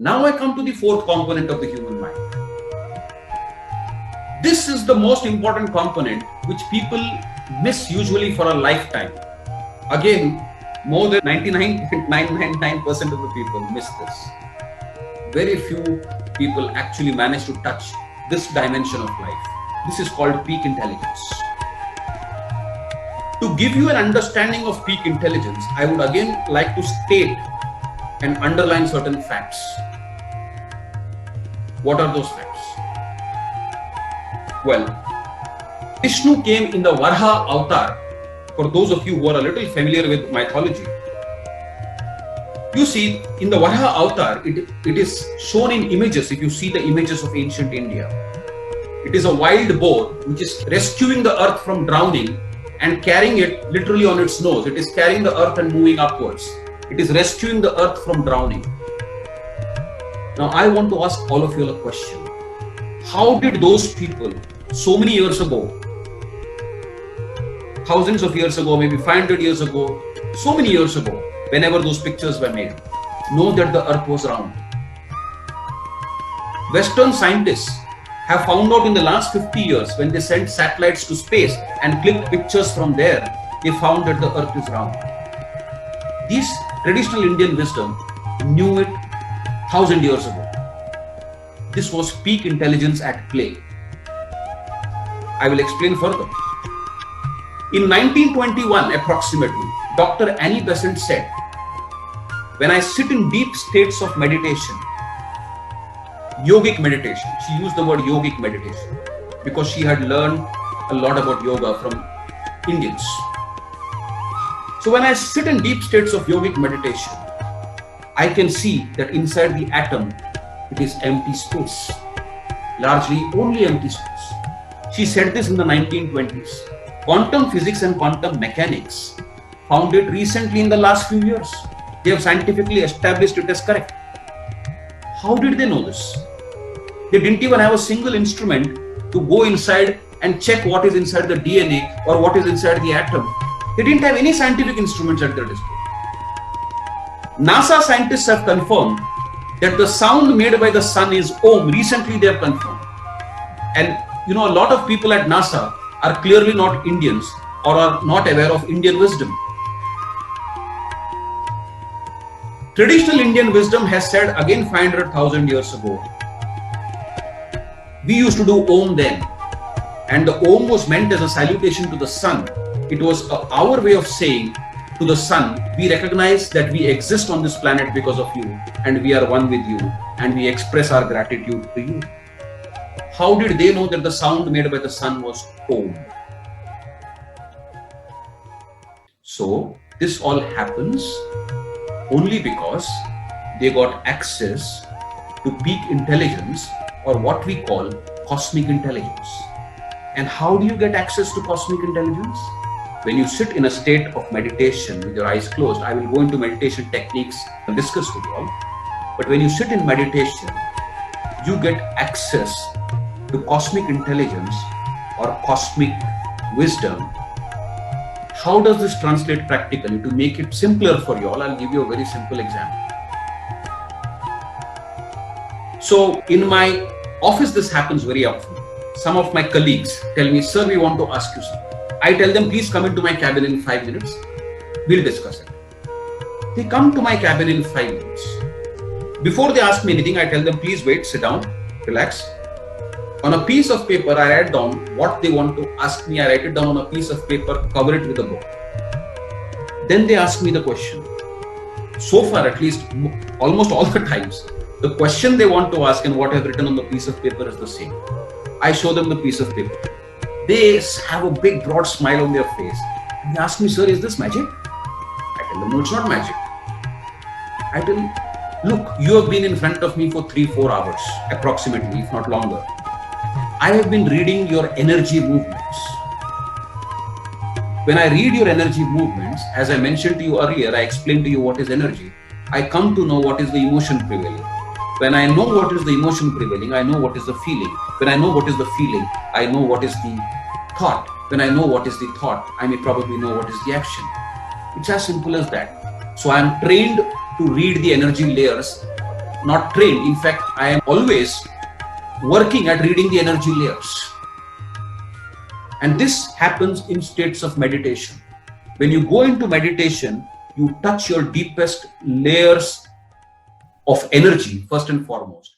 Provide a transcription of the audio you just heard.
Now I come to the fourth component of the human mind. This is the most important component which people miss usually for a lifetime. Again, more than 99.999% of the people miss this. Very few people actually manage to touch this dimension of life. This is called peak intelligence. To give you an understanding of peak intelligence, I would again like to state and underline certain facts. What are those facts? Well, Vishnu came in the Varha avatar. For those of you who are a little familiar with mythology, you see in the Varha avatar, it is shown in images. If you see the images of ancient India, it is a wild boar which is rescuing the earth from drowning and carrying it literally on its nose. It is carrying the earth and moving upwards. It is rescuing the earth from drowning. Now I want to ask all of you a question. How did those people so many years ago, thousands of years ago, maybe 500 years ago, so many years ago, whenever those pictures were made, know that the earth was round? Western scientists have found out in the last 50 years, when they sent satellites to space and clicked pictures from there, they found that the earth is round. This traditional Indian wisdom knew it 1,000 years ago. This was peak intelligence at play. I will explain further. In 1921 approximately, Dr. Annie Besant said, when I sit in deep states of meditation, yogic meditation, she used the word yogic meditation because she had learned a lot about yoga from Indians. So when I sit in deep states of yogic meditation, I can see that inside the atom, it is empty space, largely only empty space. She said this in the 1920s. Quantum physics and quantum mechanics found it recently in the last few years. They have scientifically established it as correct. How did they know this? They didn't even have a single instrument to go inside and check what is inside the DNA or what is inside the atom. They didn't have any scientific instruments at their disposal. NASA scientists have confirmed that the sound made by the sun is Om. Recently they have confirmed. And a lot of people at NASA are clearly not Indians or are not aware of Indian wisdom. Traditional Indian wisdom has said again 500,000 years ago, we used to do Om then, and the Om was meant as a salutation to the sun. It was our way of saying to the sun, we recognize that we exist on this planet because of you, and we are one with you, and we express our gratitude to you. How did they know that the sound made by the sun was Om? So this all happens only because they got access to peak intelligence, or what we call cosmic intelligence. And how do you get access to cosmic intelligence? When you sit in a state of meditation with your eyes closed, I will go into meditation techniques and discuss with you all. But when you sit in meditation, you get access to cosmic intelligence or cosmic wisdom. How does this translate practically? To make it simpler for you all, I'll give you a very simple example. So in my office, this happens very often. Some of my colleagues tell me, sir, we want to ask you something. I tell them, please come into my cabin in 5 minutes. We'll discuss it. They come to my cabin in 5 minutes. Before they ask me anything, I tell them, please wait, sit down, relax. On a piece of paper, I write down what they want to ask me. I write it down on a piece of paper, cover it with a book. Then they ask me the question. So far, at least almost all the times, the question they want to ask and what I've written on the piece of paper is the same. I show them the piece of paper. They have a big broad smile on their face. And they ask me, sir, is this magic? I tell them, no, it's not magic. I tell them, look, you have been in front of me for 3-4 hours, approximately, if not longer. I have been reading your energy movements. When I read your energy movements, as I mentioned to you earlier, I explained to you what is energy. I come to know what is the emotion prevailing. When I know what is the emotion prevailing, I know what is the feeling. When I know what is the feeling, I know what is the thought. When I know what is the thought, I may probably know what is the action. It's as simple as that. So I am trained to read the energy layers not trained. In fact, I am always working at reading the energy layers. And this happens in states of meditation. When you go into meditation, you touch your deepest layers of energy first and foremost.